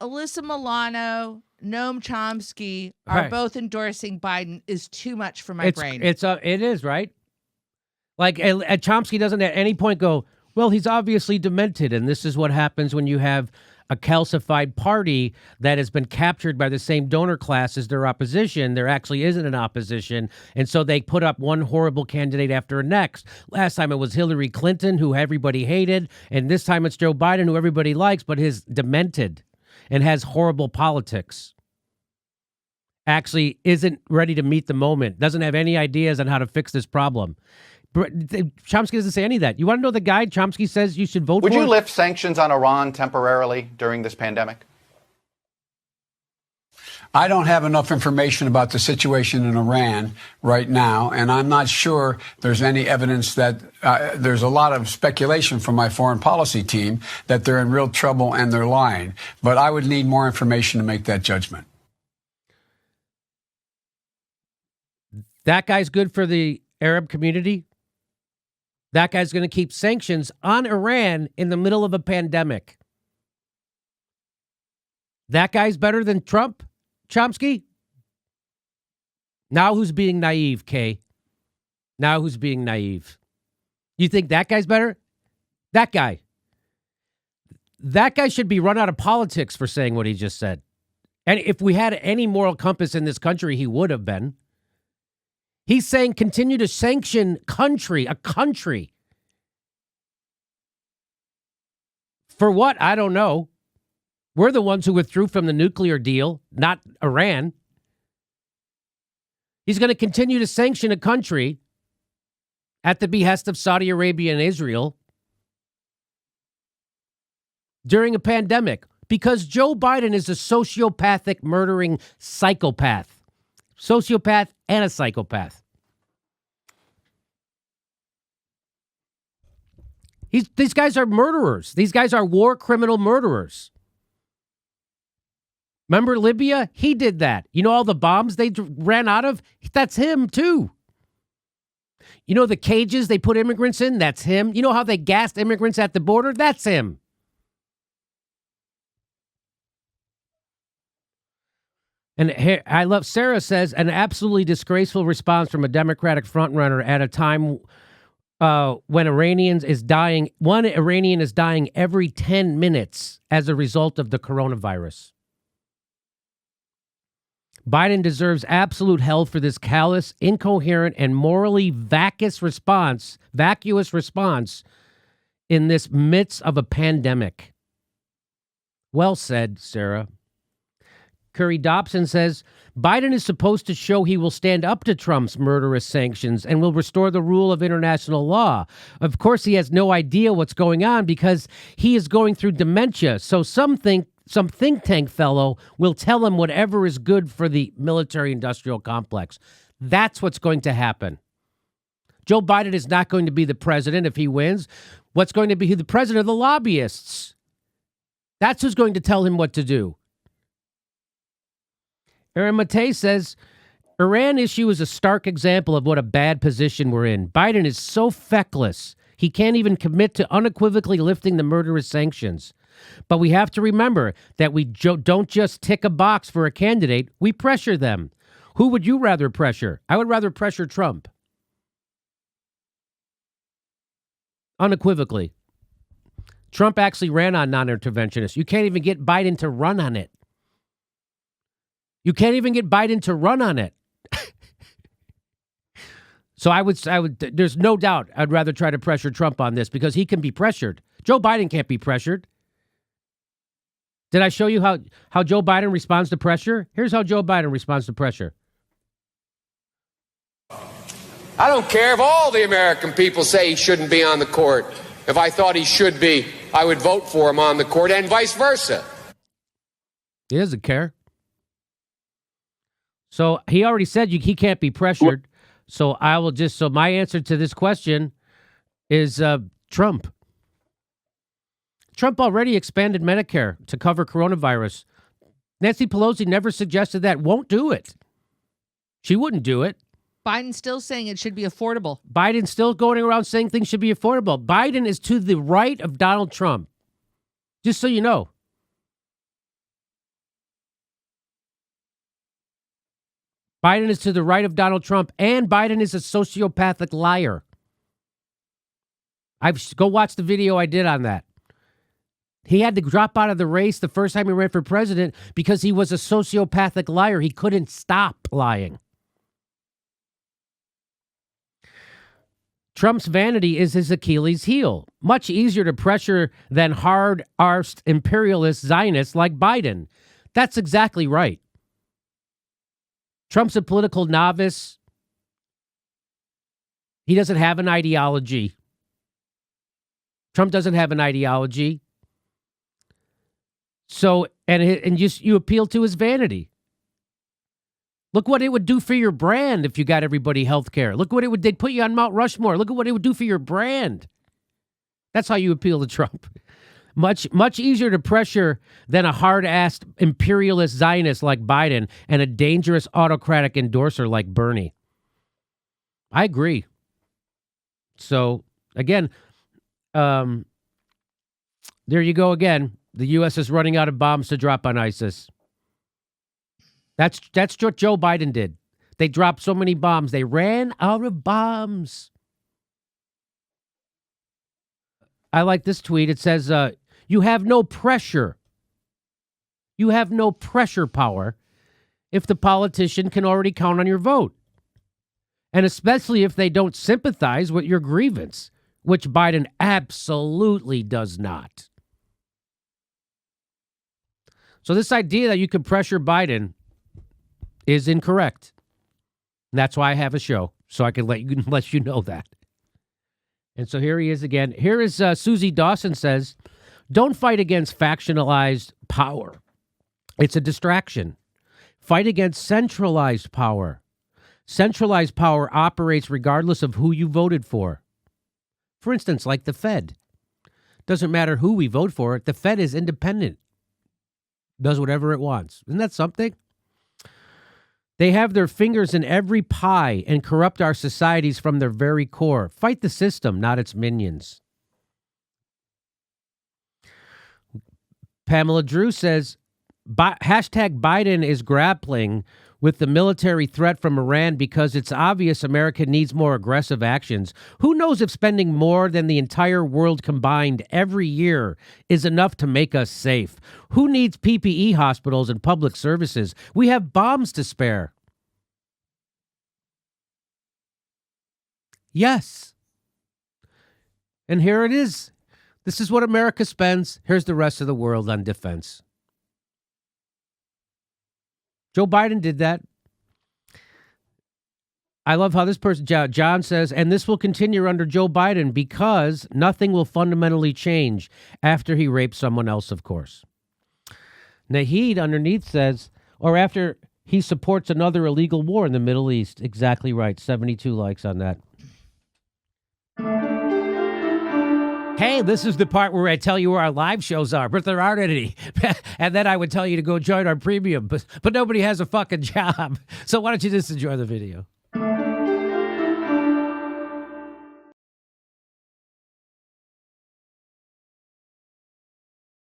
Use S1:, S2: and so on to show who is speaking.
S1: Alyssa Milano, Noam Chomsky are both endorsing Biden is too much for my brain.
S2: It is, right? Like, Chomsky doesn't at any point go, well, he's obviously demented, and this is what happens when you have a calcified party that has been captured by the same donor class as their opposition. There actually isn't an opposition, and so they put up one horrible candidate after the next. Last time it was Hillary Clinton, who everybody hated, and this time it's Joe Biden, who everybody likes, but is demented and has horrible politics. Actually isn't ready to meet the moment, doesn't have any ideas on how to fix this problem. Chomsky doesn't say any of that. You want to know the guy Chomsky says you should vote for?
S3: Would you lift sanctions on Iran temporarily during this pandemic?
S4: I don't have enough information about the situation in Iran right now, and I'm not sure there's any evidence that there's a lot of speculation from my foreign policy team that they're in real trouble and they're lying. But I would need more information to make that judgment.
S2: That guy's good for the Arab community. That guy's going to keep sanctions on Iran in the middle of a pandemic. That guy's better than Trump, Chomsky? Now who's being naive, Kay? Now who's being naive? You think that guy's better? That guy. That guy should be run out of politics for saying what he just said. And if we had any moral compass in this country, he would have been. He's saying continue to sanction a country. For what? I don't know. We're the ones who withdrew from the nuclear deal, not Iran. He's going to continue to sanction a country at the behest of Saudi Arabia and Israel during a pandemic because Joe Biden is a sociopathic, murdering psychopath. Sociopath and a psychopath. These guys are murderers. These guys are war criminal murderers. Remember Libya? He did that. You know all the bombs they ran out of? That's him too. You know the cages they put immigrants in? That's him. You know how they gassed immigrants at the border? That's him. And here, I love, Sarah says, an absolutely disgraceful response from a Democratic frontrunner at a time when one Iranian is dying every 10 minutes as a result of the coronavirus. Biden deserves absolute hell for this callous, incoherent, and morally vacuous response in this midst of a pandemic. Well said, Sarah. Curry Dobson says, Biden is supposed to show he will stand up to Trump's murderous sanctions and will restore the rule of international law. Of course, he has no idea what's going on because he is going through dementia. So some think tank fellow will tell him whatever is good for the military-industrial complex. That's what's going to happen. Joe Biden is not going to be the president if he wins. What's going to be the president of the lobbyists? That's who's going to tell him what to do. Aaron Matei says, Iran issue is a stark example of what a bad position we're in. Biden is so feckless, he can't even commit to unequivocally lifting the murderous sanctions. But we have to remember that we don't just tick a box for a candidate, we pressure them. Who would you rather pressure? I would rather pressure Trump. Unequivocally. Trump actually ran on non-interventionists. You can't even get Biden to run on it. You can't even get Biden to run on it. So I would, there's no doubt I'd rather try to pressure Trump on this because he can be pressured. Joe Biden can't be pressured. Did I show you how Joe Biden responds to pressure? Here's how Joe Biden responds to pressure.
S5: I don't care if all the American people say he shouldn't be on the court. If I thought he should be, I would vote for him on the court and vice versa.
S2: He doesn't care. So he already said he can't be pressured. So my answer to this question is Trump. Trump already expanded Medicare to cover coronavirus. Nancy Pelosi never suggested that. Won't do it. She wouldn't do it.
S1: Biden's still saying it should be affordable.
S2: Biden's still going around saying things should be affordable. Biden is to the right of Donald Trump. Just so you know. Biden is to the right of Donald Trump, and Biden is a sociopathic liar. Go watch the video I did on that. He had to drop out of the race the first time he ran for president because he was a sociopathic liar. He couldn't stop lying. Trump's vanity is his Achilles heel. Much easier to pressure than hard-arsed imperialist Zionists like Biden. That's exactly right. Trump's a political novice. He doesn't have an ideology. Trump doesn't have an ideology. So, and you appeal to his vanity. Look what it would do for your brand if you got everybody health care. Look what they'd put you on Mount Rushmore. Look at what it would do for your brand. That's how you appeal to Trump. Much easier to pressure than a hard-assed imperialist Zionist like Biden and a dangerous autocratic endorser like Bernie. I agree. So, again, there you go again. The U.S. is running out of bombs to drop on ISIS. That's what Joe Biden did. They dropped so many bombs. They ran out of bombs. I like this tweet. It says, you have no pressure. You have no pressure power if the politician can already count on your vote. And especially if they don't sympathize with your grievance, which Biden absolutely does not. So this idea that you can pressure Biden is incorrect. And that's why I have a show, so I can let you know that. And so here he is again. Here is Susie Dawson says, don't fight against factionalized power. It's a distraction. Fight against centralized power. Centralized power operates regardless of who you voted for. For instance, like the Fed. Doesn't matter who we vote for. The Fed is independent. Does whatever it wants. Isn't that something? They have their fingers in every pie and corrupt our societies from their very core. Fight the system, not its minions. Pamela Drew says, hashtag Biden is grappling with the military threat from Iran because it's obvious America needs more aggressive actions. Who knows if spending more than the entire world combined every year is enough to make us safe? Who needs PPE hospitals and public services? We have bombs to spare. Yes. And here it is. This is what America spends. Here's the rest of the world on defense. Joe Biden did that. I love how this person, John says, and this will continue under Joe Biden because nothing will fundamentally change after he rapes someone else, of course. Nahid underneath says, or after he supports another illegal war in the Middle East. Exactly right. 72 likes on that. Hey, this is the part where I tell you where our live shows are, but there aren't any. And then I would tell you to go join our premium, but nobody has a fucking job. So why don't you just enjoy the video?